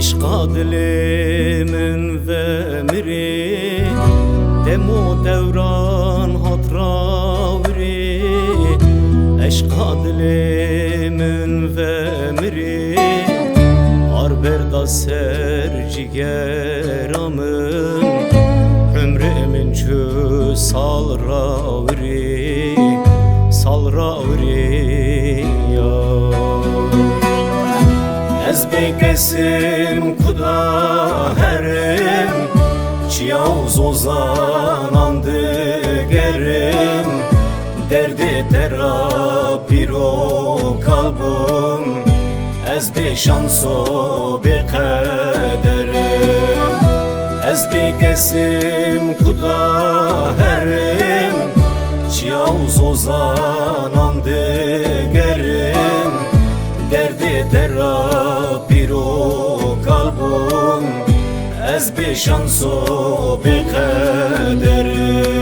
عشق دلمن و مری دمو دوران هاتراوری عشق دلمن و مری آربردا سر جگرامن ömrümün çö sal ravri ya ez bekesim kuda herim çiyav zozanandı gerim derdi terapiro kalbim ez be şanso be kaderim ez bekesim kuda herim çiyav zozanandı gerim derdi terapiro kalbim ez be şanso be kaderim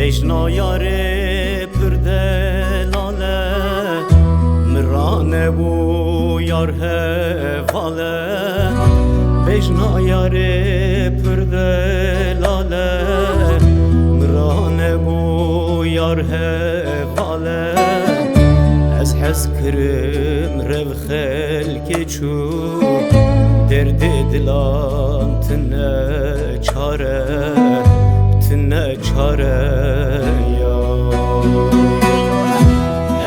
Bejna yare pürde lale Mirane bu yar hevale Bejna yare pürde lale Mirane bu yar hevale Ez hez kırım rev xelke çu Derdi dilan tine çare ne çare ya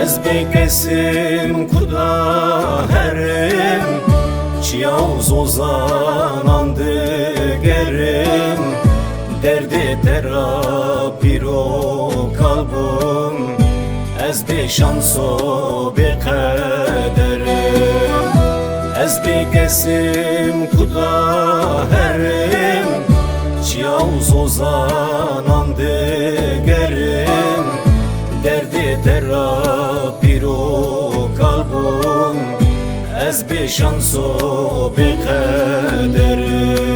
ez bekesim kuda herim çiyav zozanandı gerim derdi terapiro kalbim ez be şanso be kaderim ez bekesim kuda herim çiyav zozanandı gerim derdi terapiro kalbim ez be şanso be kaderim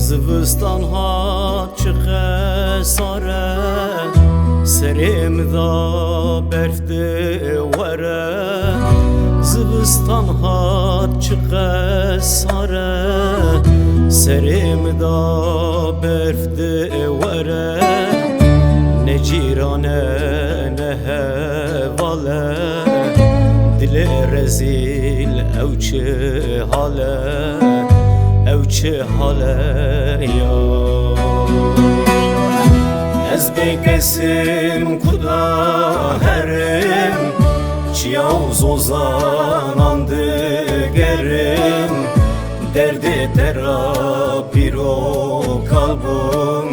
Zivistan hat çıxe sare Serim da berfde vere Zivistan hat çıxe sare Serim da berfde vere Ne cirane ne hevale Dile rezil evçi hale evçi hale ya ez bekesim kuda herim çiyav zozanandı gerim derdi terapiro kalbim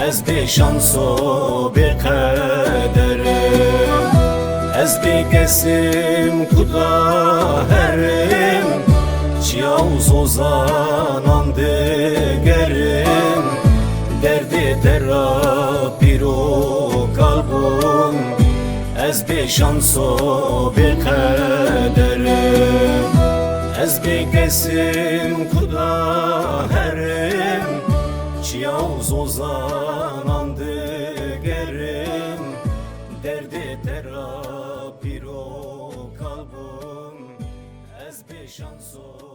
ez be şanso be kaderim ez bekesim kuda herim çiyav zozanandı gerim derdi terapiro kalbim ez be şanso be kaderim ez bekesim kuda herim çiyav zozanandı gerim derdi terapiro kalbim ez be şanso